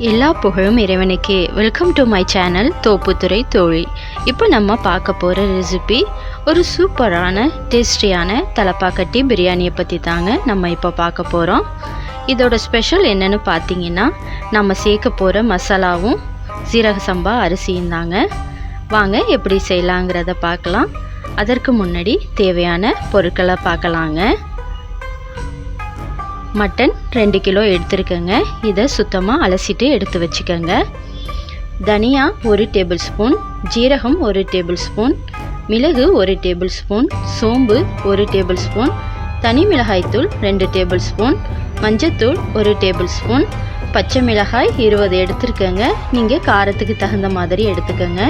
எல்லா புகழும் இறைவனுக்கே. Welcome to my channel Thopputhurai தோழி. இப்போ நம்ம பார்க்க போகிற ரெசிபி ஒரு சூப்பரான டேஸ்டியான தலப்பாக்கட்டி பிரியாணியை பற்றி தாங்க நம்ம இப்போ பார்க்க போகிறோம். இதோட ஸ்பெஷல் என்னென்னு பார்த்தீங்கன்னா, நம்ம சேர்க்க போகிற மசாலாவும் சீரக சம்பா அரிசியும் தாங்க. வாங்க எப்படி செய்யலாங்கிறத பார்க்கலாம். அதற்கு முன்னாடி தேவையான பொருட்களை பார்க்கலாங்க. மட்டன் 2 கிலோ எடுத்துருக்கேங்க. இதை சுத்தமாக அலசிட்டு எடுத்து வச்சுக்கோங்க. தனியா 1 டேபிள் ஸ்பூன், ஜீரகம் 1 டேபிள் ஸ்பூன், மிளகு 1 டேபிள் ஸ்பூன், சோம்பு 1 டேபிள் ஸ்பூன், தனி மிளகாய்த்தூள் 2 டேபிள் ஸ்பூன், மஞ்சத்தூள் 1 டேபிள் ஸ்பூன், பச்சை மிளகாய் 20 எடுத்துருக்கேங்க. நீங்கள் காரத்துக்கு தகுந்த மாதிரி எடுத்துக்கோங்க.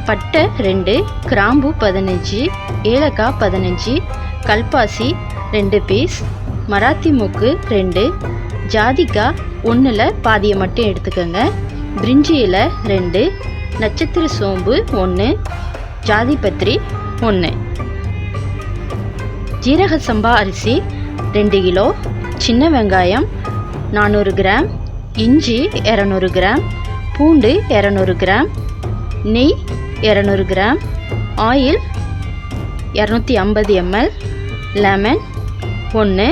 பட்டை 2, கிராம்பு 15, ஏலக்காய் 15, கல்பாசி 2 பீஸ், மராத்தி மூக்கு 2, ஜாதிக்காய் 1ல் பாதியை மட்டும் எடுத்துக்கோங்க, பிரிஞ்சி இலை 2, நட்சத்திர சோம்பு 1, ஜாதிபத்திரி 1, ஜீரக சம்பா அரிசி 2 கிலோ, சின்ன வெங்காயம் 400 கிராம், இஞ்சி 200 கிராம், பூண்டு 200 கிராம், நெய் 200 கிராம், ஆயில் 250 ml, லெமன் 1,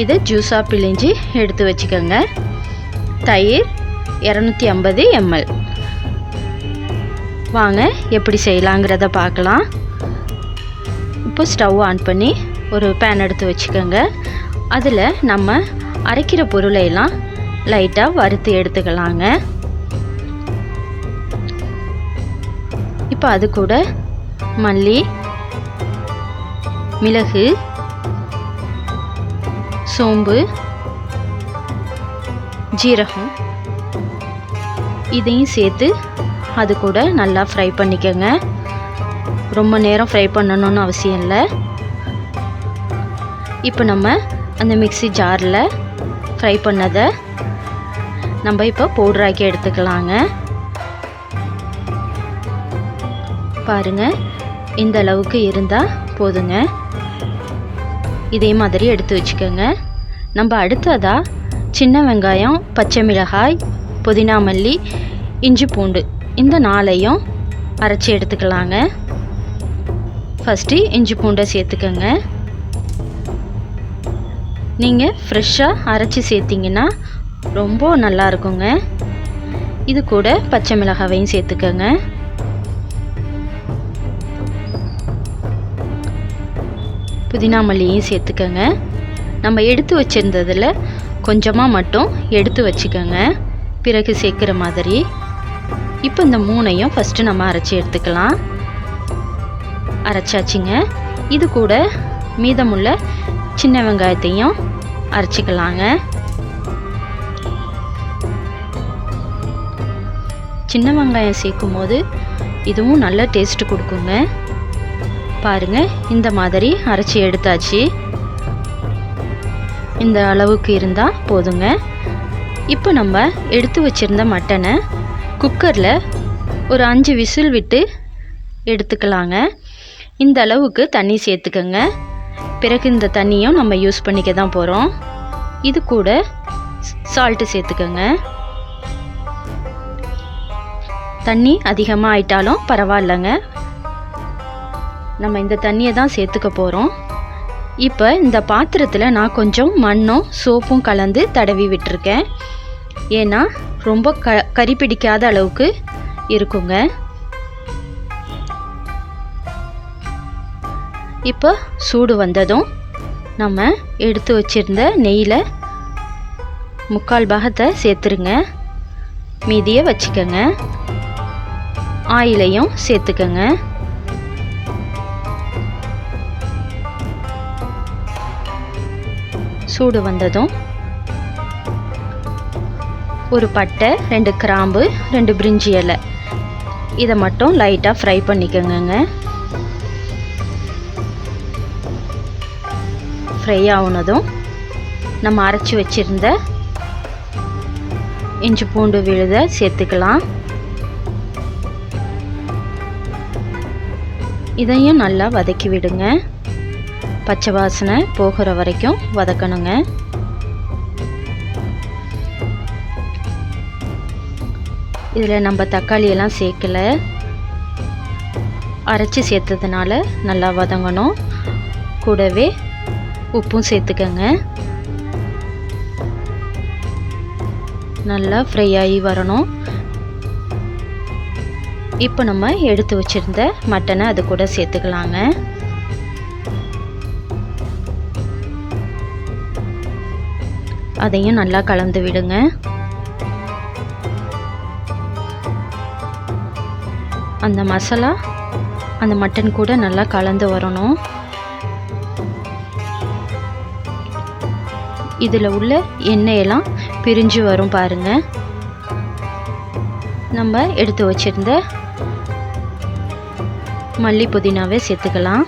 இதை ஜூஸாக பிழிஞ்சு எடுத்து வச்சுக்கோங்க. தயிர் 250 ml. வாங்க எப்படி செய்யலாங்கிறத பார்க்கலாம். இப்போ ஸ்டவ் ஆன் பண்ணி ஒரு பேன் எடுத்து வச்சுக்கோங்க. அதில் நம்ம அரைக்கிற பொருளையெல்லாம் லைட்டாக வறுத்து எடுத்துக்கலாங்க. இப்போ அது கூட மல்லி, மிளகு, சோம்பு, ஜீரகம் இதையும் சேர்த்து அது கூட நல்லா ஃப்ரை பண்ணிக்கோங்க. ரொம்ப நேரம் ஃப்ரை பண்ணணும்னு அவசியம் இல்லை. இப்போ நம்ம அந்த மிக்ஸி ஜாரில் ஃப்ரை பண்ணதை நம்ம இப்போ பவுடராக்கி எடுத்துக்கலாங்க. பாருங்கள், இந்த அளவுக்கு இருந்தால் போதுங்க. இதே மாதிரி எடுத்து வச்சுக்கோங்க. நம்ம அடுத்ததாக சின்ன வெங்காயம், பச்சை மிளகாய், புதினா மல்லி, இஞ்சி பூண்டு இந்த 4ஐயும் அரைச்சி எடுத்துக்கலாங்க. ஃபஸ்ட்டு இஞ்சி பூண்டை சேர்த்துக்கோங்க. நீங்கள் ஃப்ரெஷ்ஷாக அரைச்சி சேர்த்திங்கன்னா ரொம்ப நல்லா இருக்குங்க. இது கூட பச்சை மிளகாவையும் சேர்த்துக்கோங்க. புதினா மல்லியையும் சேர்த்துக்கோங்க. நம்ம எடுத்து வச்சுருந்ததில் கொஞ்சமாக மட்டும் எடுத்து வச்சுக்கோங்க, பிறகு சேர்க்குற மாதிரி. இப்போ இந்த 3ஐயும் ஃபஸ்ட்டு நம்ம அரைச்சி எடுத்துக்கலாம். அரைச்சாச்சுங்க. இது கூட மீதமுள்ள சின்ன வெங்காயத்தையும் அரைச்சிக்கலாங்க. சின்ன வெங்காயம் சேர்க்கும் போது இதுவும் நல்ல டேஸ்ட்டு கொடுக்குங்க. பாருங்கள், இந்த மாதிரி அரைச்சி எடுத்தாச்சு. இந்த அளவுக்கு இருந்தால் போதுங்க. இப்போ நம்ம எடுத்து வச்சுருந்த மட்டனை குக்கரில் ஒரு 5 விசில் விட்டு எடுத்துக்கலாங்க. இந்த அளவுக்கு தண்ணி சேர்த்துக்கோங்க. பிறகு இந்த தண்ணியும் நம்ம யூஸ் பண்ணிக்க தான் போகிறோம். இது கூட சால்ட்டு சேர்த்துக்கோங்க. தண்ணி அதிகமாக ஆயிட்டாலும் பரவாயில்லைங்க, நம்ம இந்த தண்ணியை தான் சேர்த்துக்க போகிறோம். இப்போ இந்த பாத்திரத்தில் நான் கொஞ்சம் மண்ணும் சோப்பும் கலந்து தடவி விட்டுருக்கேன். ஏன்னா ரொம்ப கறி பிடிக்காத அளவுக்கு இருக்குங்க. இப்போ சூடு வந்ததும் நம்ம எடுத்து வச்சிருந்த நெய்யில் 3/4 பாகத்தை சேர்த்துருங்க. மீதியை வச்சுக்கோங்க. ஆயிலையும் சேர்த்துக்கோங்க. சூடு வந்ததும் ஒரு பட்டை, 2 கிராம்பு, 2 பிரிஞ்சி இலை இதை மட்டும் லைட்டாக ஃப்ரை பண்ணிக்கோங்க. ஃப்ரை ஆகுனதும் நம்ம அரைச்சி வச்சுருந்த இஞ்சி பூண்டு விழுதை சேர்த்துக்கலாம். இதையும் நல்லா வதக்கி விடுங்க. பச்சை வாசனை போகிற வரைக்கும் வதக்கணுங்க. இதில் நம்ம தக்காளியெல்லாம் சேர்க்கலை, அரைச்சி சேர்த்ததுனால நல்லா வதங்கணும். கூடவே உப்பும் சேர்த்துக்கங்க. நல்லா ஃப்ரை ஆகி வரணும். இப்போ நம்ம எடுத்து வச்சுருந்த மட்டனை அது கூட சேர்த்துக்கலாங்க. அதையும் நல்லா கலந்து விடுங்க. அந்த மசாலா அந்த மட்டன் கூட நல்லா கலந்து வரணும். இதில் உள்ள எண்ணெயெல்லாம் பிரிஞ்சு வரும் பாருங்க. நம்ம எடுத்து வச்சிருந்த மல்லி புதினாவை சேர்த்துக்கலாம்.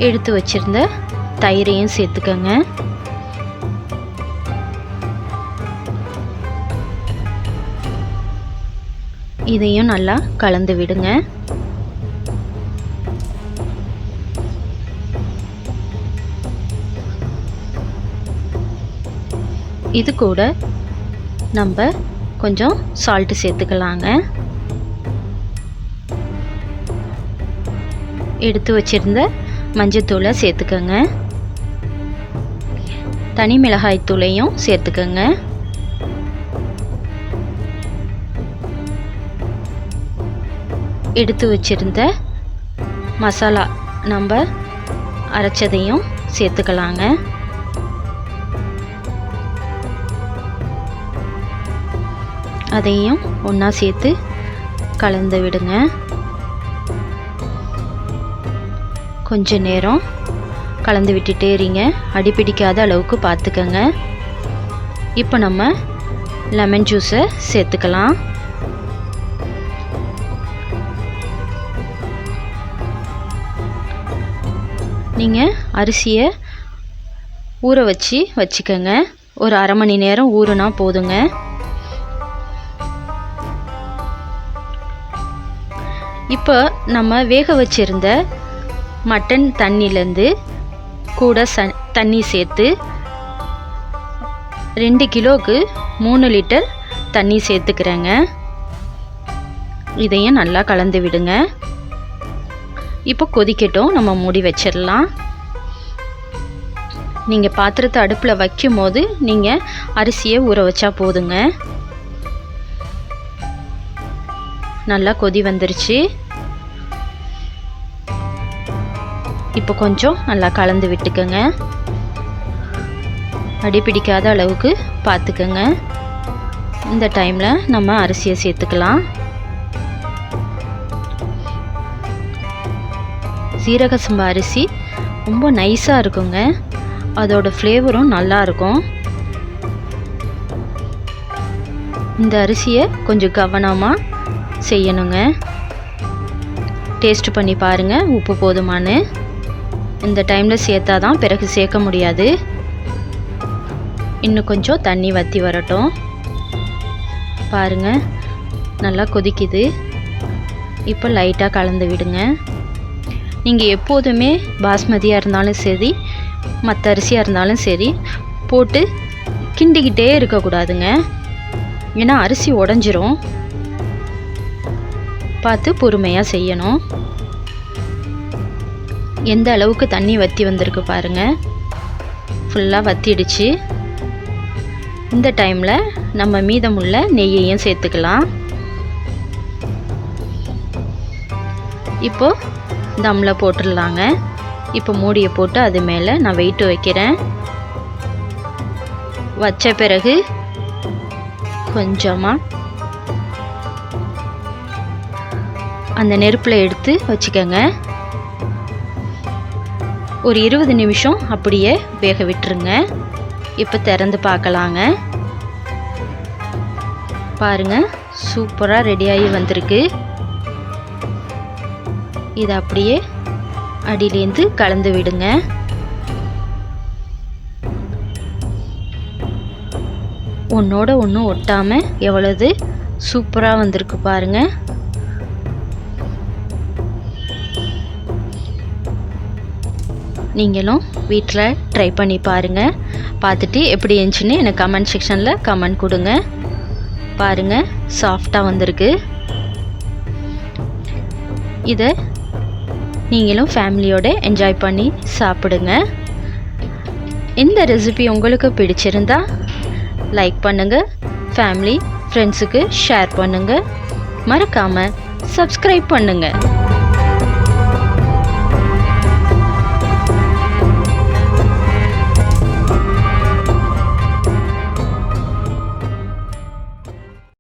எடுத்து வச்சிருந்த தயிரையும் சேர்த்துக்கங்க. இதையும் நல்லா கலந்து விடுங்க. இது கூட நம்ம கொஞ்சம் சால்ட் சேர்த்துக்கலாங்க. எடுத்து வச்சிருந்த மஞ்சத்தூளை சேர்த்துக்கங்க. தனி மிளகாய் தூளையும் சேர்த்துக்கங்க. எடுத்து வச்சிருந்த மசாலா நம்ம அரைச்சதையும் சேர்த்துக்கலாங்க. அதையும் ஒன்றா சேர்த்து கலந்து விடுங்க. கொஞ்ச நேரம் கலந்து விட்டுட்டே இருங்க. அடி பிடிக்காத அளவுக்கு பார்த்துக்கங்க. இப்போ நம்ம லெமன் ஜூஸை சேர்த்துக்கலாம். நீங்கள் அரிசியை ஊற வச்சுக்கோங்க. ஒரு அரை மணி நேரம் ஊறுனா போதுங்க. இப்போ நம்ம வேக வச்சிருந்த மட்டன் தண்ணிலேருந்து கூட தண்ணி சேர்த்து 2 கிலோவுக்கு 3 லிட்டர் தண்ணி சேர்த்துக்கிறேங்க. இதையும் நல்லா கலந்து விடுங்க. இப்போ கொதிக்கட்டும், நம்ம மூடி வச்சிடலாம். நீங்கள் பாத்திரத்தை அடுப்பில் வைக்கும் போது நீங்கள் அரிசியை ஊற வச்சா போதுங்க. நல்லா கொதி வந்துருச்சு. இப்போ கொஞ்சம் நல்லா கலந்து விட்டுக்கங்க. அடி பிடிக்காத அளவுக்கு பார்த்துக்கங்க. இந்த டைமில் நம்ம அரிசியை சேர்த்துக்கலாம். சீரக சம்பா அரிசி ரொம்ப நைஸாக இருக்குங்க. அதோட ஃப்ளேவரும் நல்லா இருக்கும். இந்த அரிசியை கொஞ்சம் கவனமாக செய்யணுங்க. டேஸ்ட் பண்ணி பாருங்கள் உப்பு போதுமானு. இந்த டைமில் சேர்த்தா தான் பிறகு சேர்க்க முடியாது. இன்னும் கொஞ்சம் தண்ணி வற்றி வரட்டும். பாருங்கள் நல்லா கொதிக்குது. இப்போ லைட்டாக கலந்து விடுங்க. நீங்கள் எப்போதுமே பாஸ்மதியாக இருந்தாலும் சரி, மற்ற அரிசியாக இருந்தாலும் சரி, போட்டு கிண்டிக்கிட்டே இருக்கக்கூடாதுங்க. ஏன்னா அரிசி உடஞ்சிரும். பார்த்து பொறுமையாக செய்யணும். எந்த அளவுக்கு தண்ணி வற்றி வந்திருக்கு பாருங்கள். ஃபுல்லாக வற்றிடுச்சு. இந்த டைமில் நம்ம மீதமுள்ள நெய்யையும் சேர்த்துக்கலாம். இப்போது தம்மில் போட்டுடலாங்க. இப்போ மூடியை போட்டு அது மேலே நான் வெயிட்டு வைக்கிறேன். வச்ச பிறகு கொஞ்சமாக அந்த நெருப்பில் எடுத்து வச்சுக்கோங்க. ஒரு 20 நிமிஷம் அப்படியே வேக விட்டுருங்க. இப்போ திறந்து பார்க்கலாங்க. பாருங்கள் சூப்பராக ரெடியாகி வந்திருக்கு. இதை அப்படியே அடியிலேருந்து கலந்து விடுங்க. ஒன்றோட ஒன்று ஒட்டாமல் எவ்வளவு சூப்பராக வந்திருக்கு பாருங்கள். நீங்களும் வீட்டில் ட்ரை பண்ணி பாருங்கள். பார்த்துட்டு எப்படி இருந்துச்சுன்னு எனக்கு கமெண்ட் செக்ஷனில் கமெண்ட் கொடுங்க. பாருங்கள், சாஃப்டாக வந்திருக்கு. இதை நீங்களும் ஃபேமிலியோட என்ஜாய் பண்ணி சாப்பிடுங்க. இந்த ரெசிபி உங்களுக்கு பிடிச்சிருந்தா லைக் பண்ணுங்கள், ஃபேமிலி ஃப்ரெண்ட்ஸுக்கு ஷேர் பண்ணுங்கள், மறக்காமல் சப்ஸ்கிரைப் பண்ணுங்கள்.